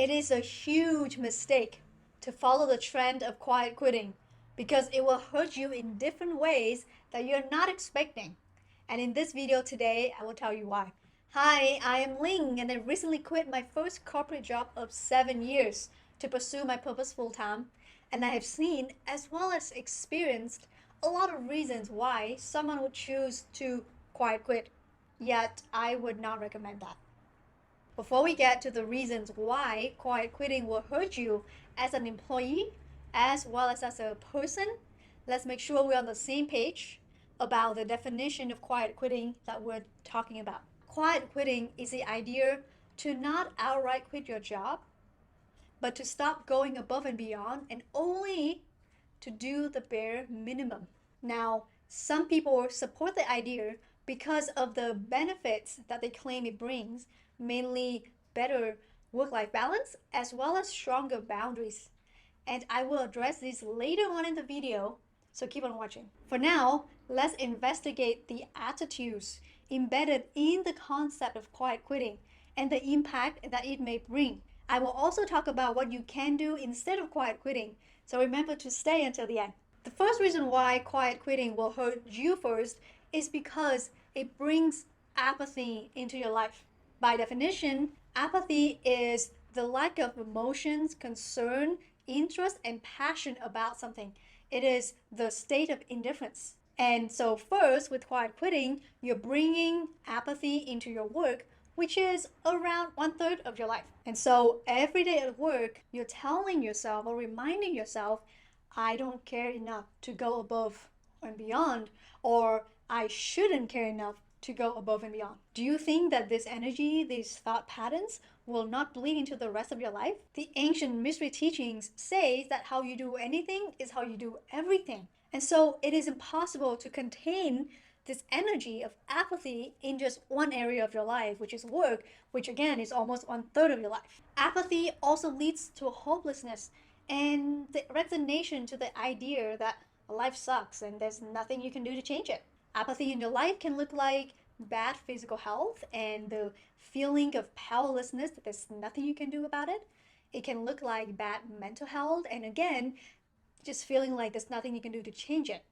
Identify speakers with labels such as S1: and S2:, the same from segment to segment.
S1: It is a huge mistake to follow the trend of quiet quitting because it will hurt you in different ways that you're not expecting. And in this video today, I will tell you why. Hi, I am Ling, and I recently quit my first corporate job of 7 years to pursue my purpose full time. And I have seen, as well as experienced, a lot of reasons why someone would choose to quiet quit. Yet, I would not recommend that. Before we get to the reasons why quiet quitting will hurt you as an employee as well as a person, let's make sure we're on the same page about the definition of quiet quitting that we're talking about. Quiet quitting is the idea to not outright quit your job, but to stop going above and beyond and only to do the bare minimum. Now, some people support the idea because of the benefits that they claim it brings, mainly better work-life balance as well as stronger boundaries. And I will address these later on in the video, so keep on watching. For now, let's investigate the attitudes embedded in the concept of quiet quitting and the impact that it may bring. I will also talk about what you can do instead of quiet quitting, so remember to stay until the end. The first reason why quiet quitting will hurt you first is because it brings apathy into your life. By definition, apathy is the lack of emotions, concern, interest, and passion about something. It is the state of indifference. And so first, with quiet quitting, you're bringing apathy into your work, which is around 1/3 of your life. And so every day at work, you're telling yourself or reminding yourself, I don't care enough to go above and beyond, or I shouldn't care enough to go above and beyond. Do you think that this energy, these thought patterns, will not bleed into the rest of your life? The ancient mystery teachings say that how you do anything is how you do everything. And so it is impossible to contain this energy of apathy in just one area of your life, which is work, which again is almost 1/3 of your life. Apathy also leads to hopelessness and the resignation to the idea that life sucks and there's nothing you can do to change it. Apathy in your life can look like bad physical health and the feeling of powerlessness that there's nothing you can do about it. It can look like bad mental health and again, just feeling like there's nothing you can do to change it.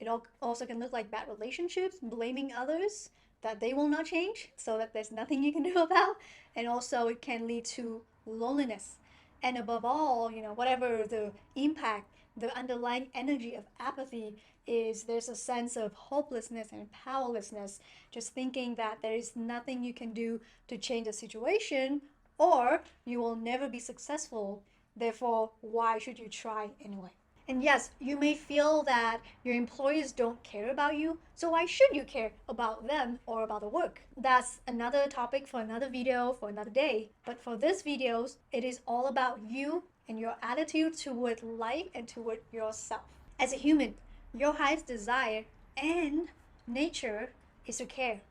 S1: It also can look like bad relationships, blaming others that they will not change, so that there's nothing you can do about. And also it can lead to loneliness. And above all, whatever the impact, the underlying energy of apathy is, there's a sense of hopelessness and powerlessness, just thinking that there is nothing you can do to change the situation, or you will never be successful. Therefore, why should you try anyway? And yes, you may feel that your employees don't care about you, so why should you care about them or about the work? That's another topic for another video for another day. But for this video, it is all about you and your attitude toward life and toward yourself. As a human, your highest desire and nature is to care.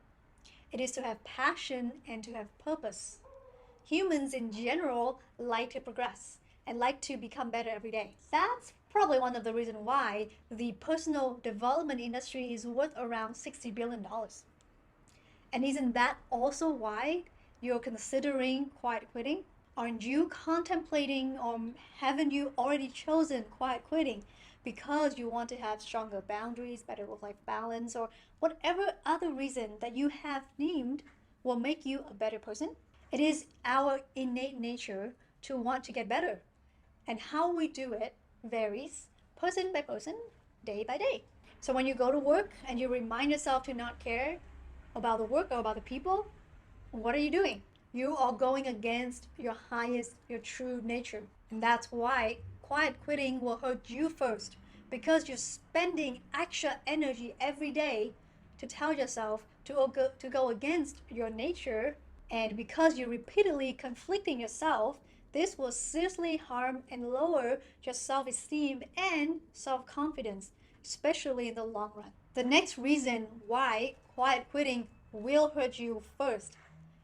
S1: It is to have passion and to have purpose. Humans in general like to progress and like to become better every day. That's probably one of the reasons why the personal development industry is worth around $60 billion. And isn't that also why you're considering quiet quitting? Aren't you contemplating, or haven't you already chosen quiet quitting because you want to have stronger boundaries, better work-life balance, or whatever other reason that you have named will make you a better person? It is our innate nature to want to get better. And how we do it varies person by person, day by day. So when you go to work and you remind yourself to not care about the work or about the people, what are you doing? You are going against your highest, your true nature. And that's why quiet quitting will hurt you first, because you're spending extra energy every day to tell yourself to go against your nature. And because you're repeatedly conflicting yourself, this will seriously harm and lower your self-esteem and self-confidence, especially in the long run. The next reason why quiet quitting will hurt you first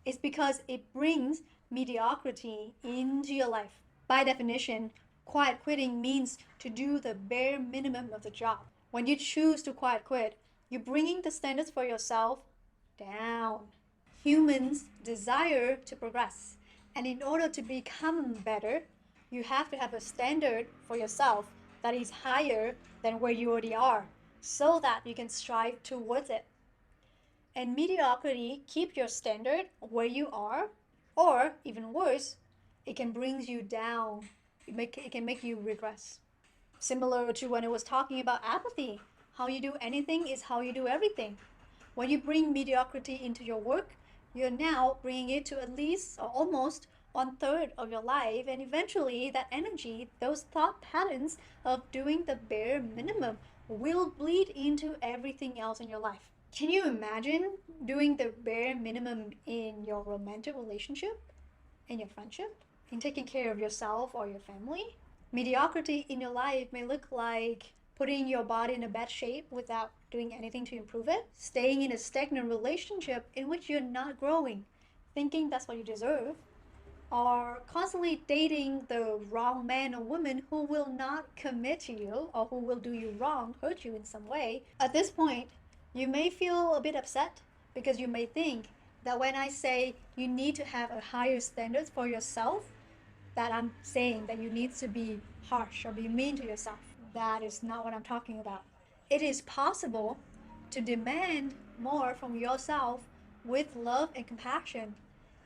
S1: is because it brings mediocrity into your life. By definition, quiet quitting means to do the bare minimum of the job. When you choose to quiet quit, you're bringing the standards for yourself down. Humans desire to progress And in order to become better, you have to have a standard for yourself that is higher than where you already are, so that you can strive towards it. And mediocrity keeps your standard where you are, or even worse, it can bring you down. It can make you regress. Similar to when I was talking about apathy, how you do anything is how you do everything. When you bring mediocrity into your work, you're now bringing it to at least or almost 1/3 of your life, and eventually that energy, those thought patterns of doing the bare minimum, will bleed into everything else in your life. Can you imagine doing the bare minimum in your romantic relationship, in your friendship, in taking care of yourself or your family? Mediocrity in your life may look like putting your body in a bad shape without doing anything to improve it, staying in a stagnant relationship in which you're not growing, thinking that's what you deserve, or constantly dating the wrong man or woman who will not commit to you or who will do you wrong, hurt you in some way. At this point, you may feel a bit upset because you may think that when I say you need to have a higher standard for yourself, that I'm saying that you need to be harsh or be mean to yourself. That is not what I'm talking about. It is possible to demand more from yourself with love and compassion.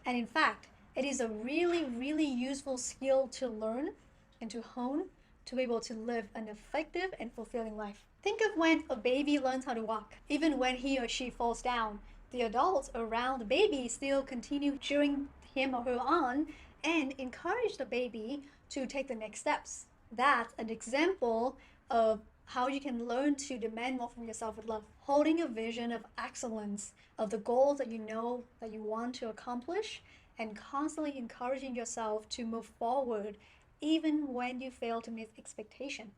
S1: And in fact, it is a really, really useful skill to learn and to hone to be able to live an effective and fulfilling life. Think of when a baby learns how to walk. Even when he or she falls down, the adults around the baby still continue cheering him or her on and encourage the baby to take the next steps. That's an example of how you can learn to demand more from yourself with love. Holding a vision of excellence, of the goals that you know that you want to accomplish, and constantly encouraging yourself to move forward even when you fail to meet expectation.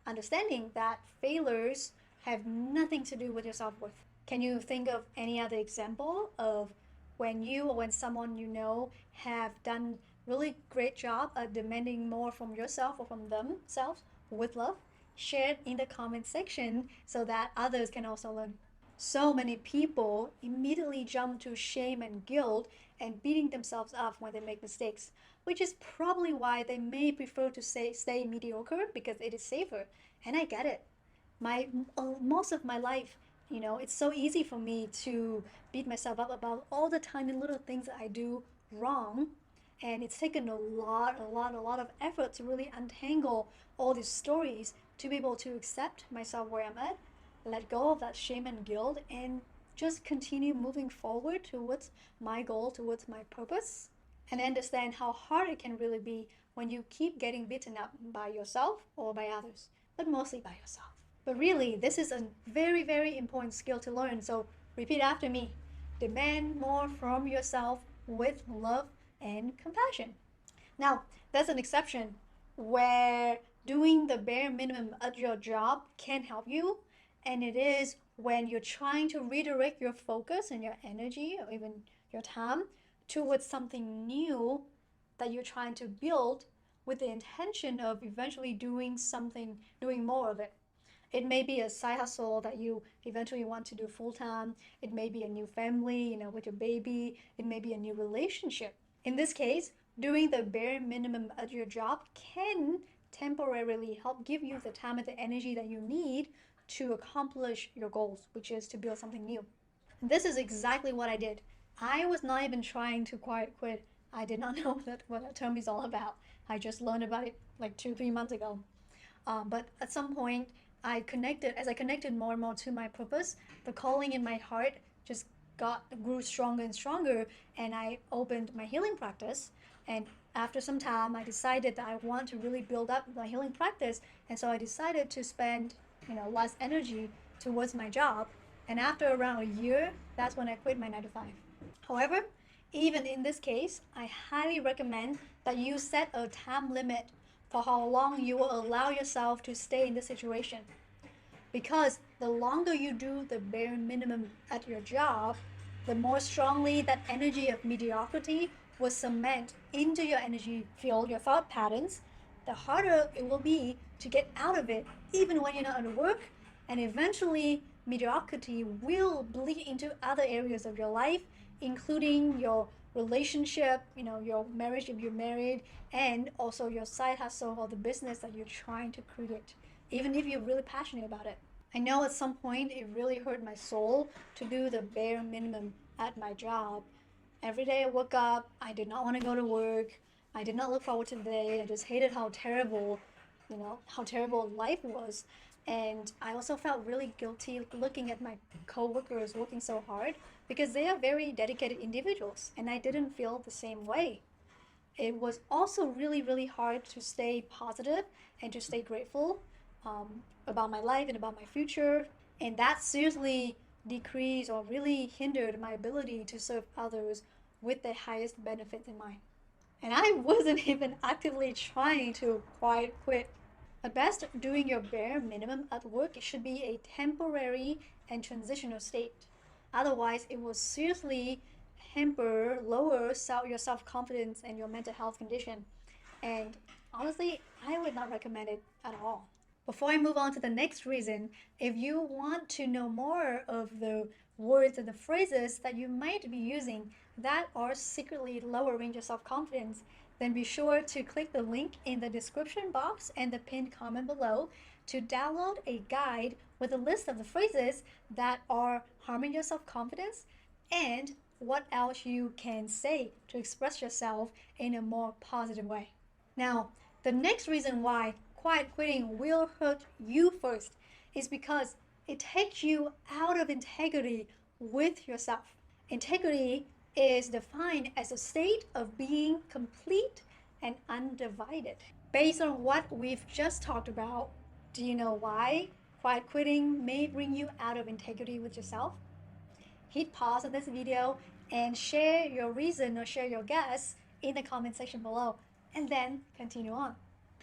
S1: Understanding that failures have nothing to do with your self-worth. Can you think of any other example of when you or when someone you know have done really great job at demanding more from yourself or from themselves with love? Share it in the comment section so that others can also learn. So many people immediately jump to shame and guilt and beating themselves up when they make mistakes, which is probably why they may prefer to stay mediocre because it is safer. And I get it. Most of my life, it's so easy for me to beat myself up about all the tiny little things that I do wrong. And it's taken a lot of effort to really untangle all these stories to be able to accept myself where I'm at, let go of that shame and guilt, and just continue moving forward towards my goal, towards my purpose, and understand how hard it can really be when you keep getting beaten up by yourself or by others, but mostly by yourself. But really, this is a very, very important skill to learn, so repeat after me. Demand more from yourself with love and compassion. Now, there's an exception where doing the bare minimum at your job can help you, and it is when you're trying to redirect your focus and your energy or even your time towards something new that you're trying to build with the intention of eventually doing more of it. It may be a side hustle that you eventually want to do full time. It may be a new family, with your baby. It may be a new relationship. In this case, doing the bare minimum at your job can temporarily help give you the time and the energy that you need to accomplish your goals, which is to build something new. This is exactly what I did. I was not even trying to quiet quit. I did not know what that term is all about. I just learned about it like 2-3 months ago. But at some point, as I connected more and more to my purpose, the calling in my heart just grew stronger and stronger, and I opened my healing practice. And after some time, I decided that I want to really build up my healing practice, and so I decided to spend less energy towards my job. And after around a year, that's when I quit my 9 to 5. However, even in this case, I highly recommend that you set a time limit for how long you will allow yourself to stay in this situation. Because the longer you do the bare minimum at your job, the more strongly that energy of mediocrity will cement into your energy field, your thought patterns, the harder it will be to get out of it, even when you're not at work. And eventually, mediocrity will bleed into other areas of your life, including your relationship, your marriage if you're married, and also your side hustle or the business that you're trying to create, even if you're really passionate about it. I know at some point it really hurt my soul to do the bare minimum at my job. Every day I woke up, I did not want to go to work. I did not look forward to the day. I just hated how terrible life was. And I also felt really guilty looking at my coworkers working so hard because they are very dedicated individuals, and I didn't feel the same way. It was also really, really hard to stay positive and to stay grateful about my life and about my future. And that seriously decreased or really hindered my ability to serve others with the highest benefits in mind. And I wasn't even actively trying to quiet quit. At best, doing your bare minimum at work should be a temporary and transitional state. Otherwise, it will seriously lower your self confidence and your mental health condition. And honestly, I would not recommend it at all. Before I move on to the next reason, if you want to know more of the words and the phrases that you might be using that are secretly lowering your self confidence, then be sure to click the link in the description box and the pinned comment below to download a guide with a list of the phrases that are harming your self confidence and what else you can say to express yourself in a more positive way. Now, the next reason why quiet quitting will hurt you first is because it takes you out of integrity with yourself. Integrity is defined as a state of being complete and undivided. Based on what we've just talked about, do you know why quiet quitting may bring you out of integrity with yourself? Hit pause on this video and share your reason or share your guess in the comment section below, and then continue on.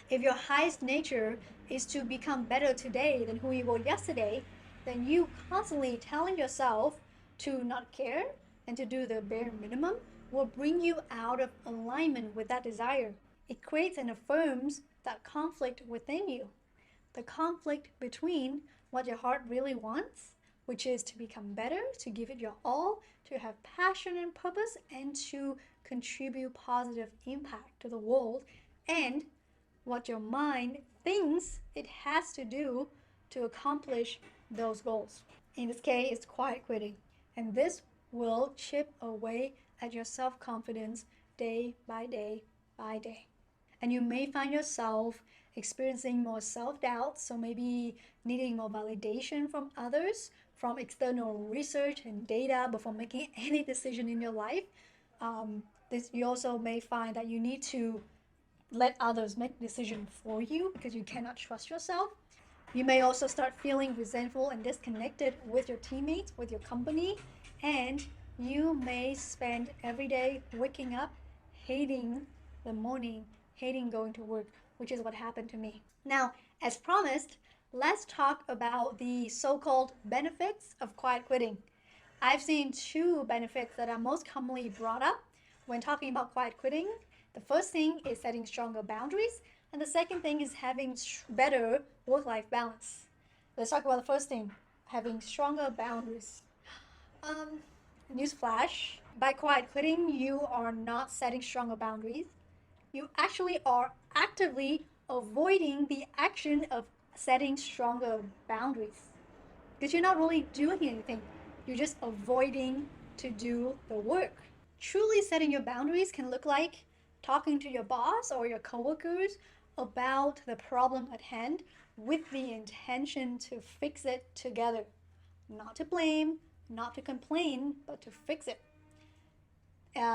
S1: If your highest nature is to become better today than who you were yesterday, then you constantly telling yourself to not care and to do the bare minimum will bring you out of alignment with that desire. It creates and affirms that conflict within you. The conflict between what your heart really wants, which is to become better, to give it your all, to have passion and purpose, and to contribute positive impact to the world, and what your mind thinks it has to do to accomplish those goals. In this case, it's quiet quitting. And this will chip away at your self confidence day by day by day. And you may find yourself experiencing more self doubt, so maybe needing more validation from others, from external research and data before making any decision in your life. You also may find that you need to let others make decisions for you because you cannot trust yourself. You may also start feeling resentful and disconnected with your teammates, with your company, and you may spend every day waking up hating the morning, hating going to work, which is what happened to me. Now, as promised, let's talk about the so-called benefits of quiet quitting. I've seen two benefits that are most commonly brought up when talking about quiet quitting. The first thing is setting stronger boundaries, and the second thing is having better work-life balance. Let's talk about the first thing, having stronger boundaries. Um, Newsflash, by quiet quitting, you are not setting stronger boundaries. You actually are actively avoiding the action of setting stronger boundaries because you're not really doing anything. You're just avoiding to do the work. Truly setting your boundaries can look like talking to your boss or your coworkers about the problem at hand with the intention to fix it together. Not to blame, not to complain, but to fix it.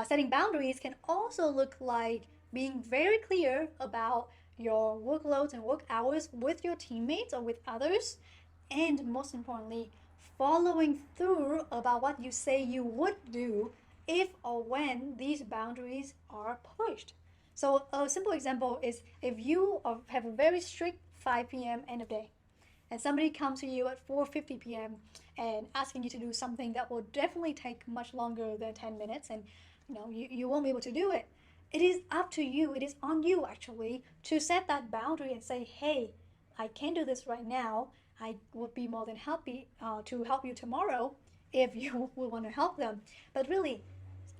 S1: Setting boundaries can also look like being very clear about your workloads and work hours with your teammates or with others, and most importantly, following through about what you say you would do if or when these boundaries are pushed. So a simple example is if you have a very strict 5 p.m. end of day, and somebody comes to you at 4:50 p.m. and asking you to do something that will definitely take much longer than 10 minutes, and you won't be able to do it. It is up to you, it is on you actually, to set that boundary and say, hey, I can't do this right now. I would be more than happy to help you tomorrow if you would want to help them. But really,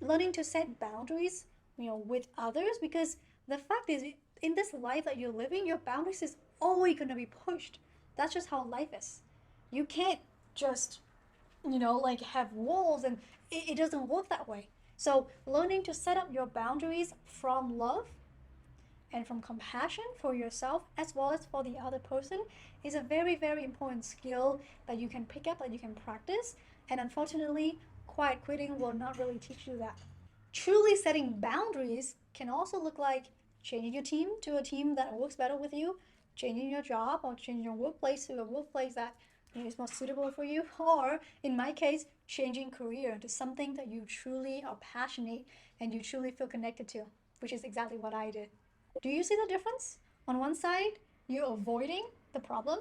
S1: learning to set boundaries, with others, because the fact is, in this life that you're living, your boundaries is always going to be pushed. That's just how life is. You can't just, like have walls, and it doesn't work that way. So learning to set up your boundaries from love and from compassion for yourself as well as for the other person is a very, very important skill that you can pick up, that you can practice. And unfortunately, quiet quitting will not really teach you that. Truly setting boundaries can also look like changing your team to a team that works better with you, changing your job or changing your workplace to a workplace that is more suitable for you, or in my case, changing career to something that you truly are passionate and you truly feel connected to, which is exactly what I did. Do you see the difference? On one side, you're avoiding the problem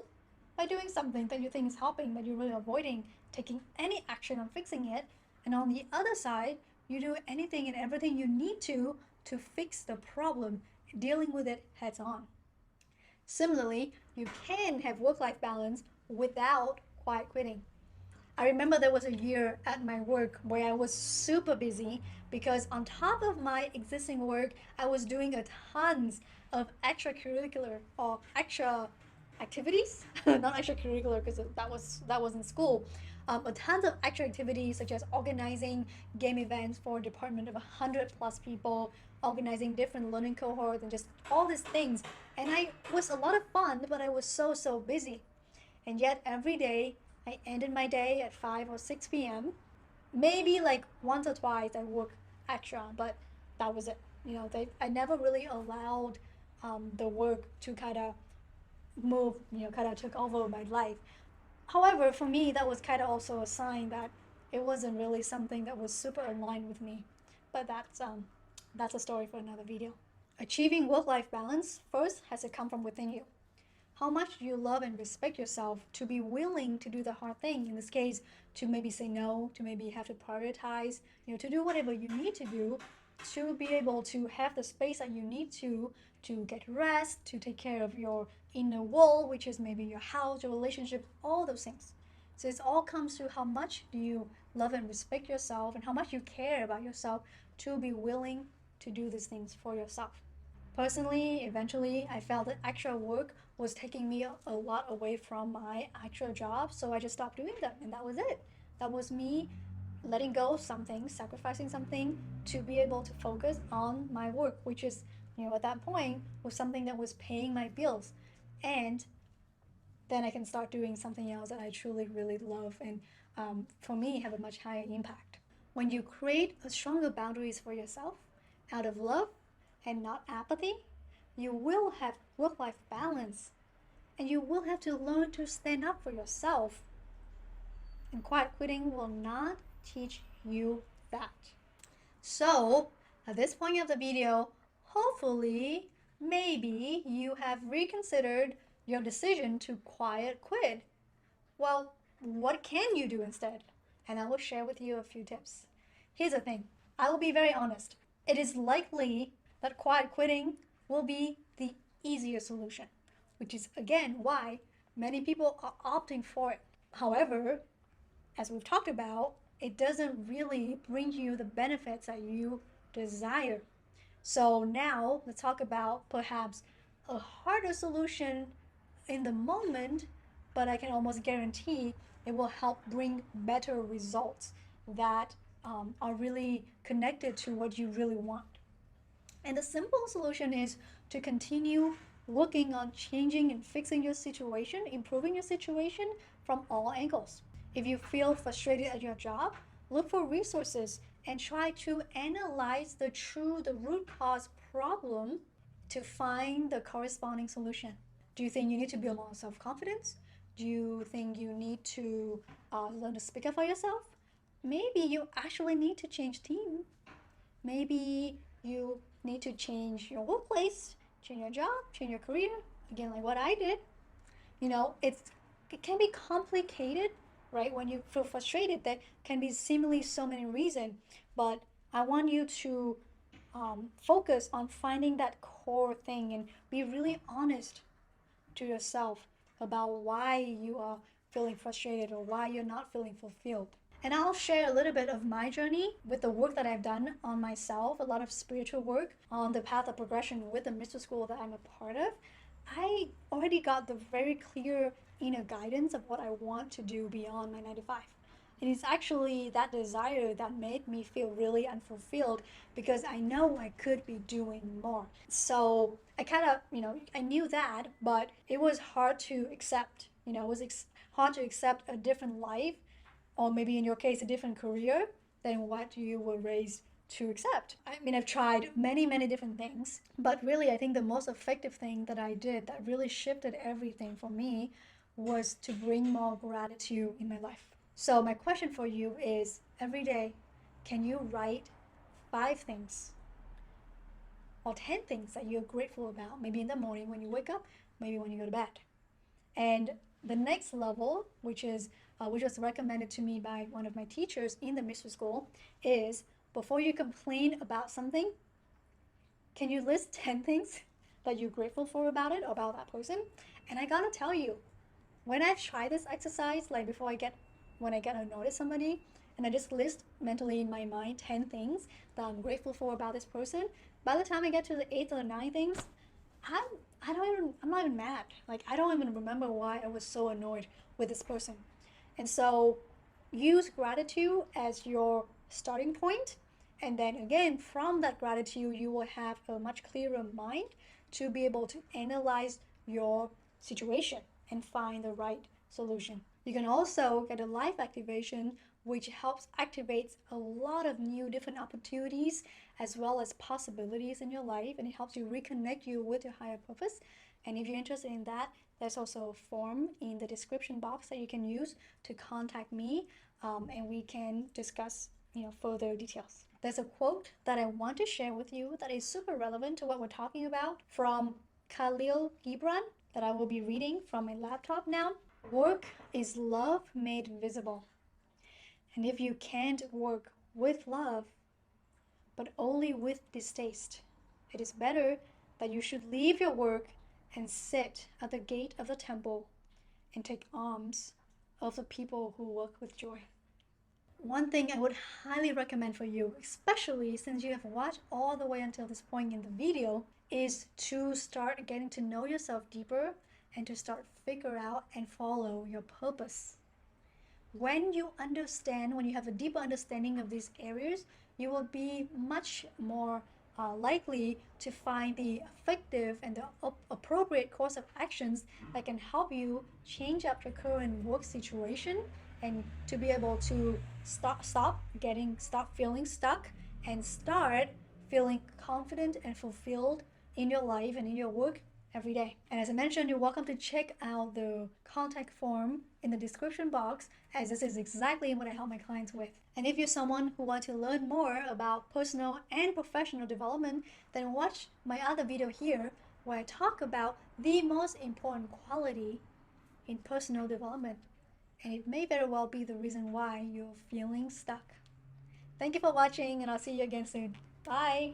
S1: by doing something that you think is helping, but you're really avoiding taking any action on fixing it. And on the other side, you do anything and everything you need to fix the problem, dealing with it heads on. Similarly, you can have work-life balance without quiet quitting. I remember there was a year at my work where I was super busy because on top of my existing work, I was doing a tons of extracurricular or extra activities, not extracurricular because that was in school. A tons of extra activities such as organizing game events for a department of 100+ people, organizing different learning cohorts, and just all these things. And I was a lot of fun, but I was so busy. And yet every day I ended my day at 5 or 6 p.m. Maybe like once or twice I work extra, but that was it. I never really allowed the work to kind of move, kind of took over my life. However, for me, that was kind of also a sign that it wasn't really something that was super aligned with me. But that's a story for another video. Achieving work-life balance first has to come from within you. How much do you love and respect yourself to be willing to do the hard thing? In this case, to maybe say no, to maybe have to prioritize, to do whatever you need to do to be able to have the space that you need to get rest, to take care of your inner world, which is maybe your house, your relationship, all those things. So it all comes to how much do you love and respect yourself and how much you care about yourself to be willing to do these things for yourself. Personally, eventually, I felt that extra work was taking me a lot away from my actual job, so I just stopped doing them, and that was it. That was me letting go of something, sacrificing something to be able to focus on my work, which is, at that point, was something that was paying my bills. And then I can start doing something else that I truly, really love and, for me, have a much higher impact. When you create a stronger boundaries for yourself out of love and not apathy, you will have work-life balance, and you will have to learn to stand up for yourself. And quiet quitting will not teach you that. So, at this point of the video, hopefully, maybe you have reconsidered your decision to quiet quit. Well, what can you do instead? And I will share with you a few tips. Here's the thing, I will be very honest. It is likely that quiet quitting will be the easier solution, which is again why many people are opting for it. However, as we've talked about, it doesn't really bring you the benefits that you desire. So now let's talk about perhaps a harder solution in the moment, but I can almost guarantee it will help bring better results that are really connected to what you really want. And the simple solution is to continue working on changing and fixing your situation, improving your situation from all angles. If you feel frustrated at your job, look for resources and try to analyze the root cause problem to find the corresponding solution. Do you think you need to build more self-confidence? Do you think you need to learn to speak up for yourself? Maybe you actually need to change team. Maybe you need to change your workplace, change your job, change your career. Again, like what I did. It can be complicated, right? When you feel frustrated, there can be seemingly so many reasons. But I want you to focus on finding that core thing and be really honest to yourself about why you are feeling frustrated or why you're not feeling fulfilled. And I'll share a little bit of my journey with the work that I've done on myself, a lot of spiritual work on the path of progression with the mystery school that I'm a part of. I already got the very clear inner guidance of what I want to do beyond my 9 to 5. And it's actually that desire that made me feel really unfulfilled because I know I could be doing more. So I kind of, I knew that, but it was hard to accept. It was hard to accept a different life, or maybe in your case, a different career than what you were raised to accept. I mean, I've tried many, many different things, but really, I think the most effective thing that I did that really shifted everything for me was to bring more gratitude in my life. So, my question for you is every day, can you write 5 things or 10 things that you're grateful about? Maybe in the morning when you wake up, maybe when you go to bed. And the next level, which was recommended to me by one of my teachers in the mystery school, is before you complain about something, can you list 10 things that you're grateful for about it or about that person? And I gotta tell you, when I try this exercise, like when I get to notice somebody, and I just list mentally in my mind 10 things that I'm grateful for about this person, by the time I get to the 8th or 9th things, I'm not even mad. Like, I don't even remember why I was so annoyed with this person. And so use gratitude as your starting point. And then again, from that gratitude, you will have a much clearer mind to be able to analyze your situation and find the right solution. You can also get a life activation, which helps activate a lot of new different opportunities as well as possibilities in your life, and it helps you reconnect you with your higher purpose. And if you're interested in that, there's also a form in the description box that you can use to contact me, and we can discuss further details. There's a quote that I want to share with you that is super relevant to what we're talking about from Khalil Gibran that I will be reading from my laptop now. Work is love made visible. And if you can't work with love, but only with distaste, it is better that you should leave your work and sit at the gate of the temple and take alms of the people who work with joy. One thing I would highly recommend for you, especially since you have watched all the way until this point in the video, is to start getting to know yourself deeper and to start figure out and follow your purpose. When you have a deeper understanding of these areas, you will be much more likely to find the effective and the appropriate course of actions that can help you change up your current work situation and to be able to stop feeling stuck and start feeling confident and fulfilled in your life and in your work every day. And as I mentioned, you're welcome to check out the contact form in the description box, as this is exactly what I help my clients with. And if you're someone who wants to learn more about personal and professional development, then watch my other video here where I talk about the most important quality in personal development. And it may very well be the reason why you're feeling stuck. Thank you for watching, and I'll see you again soon. Bye!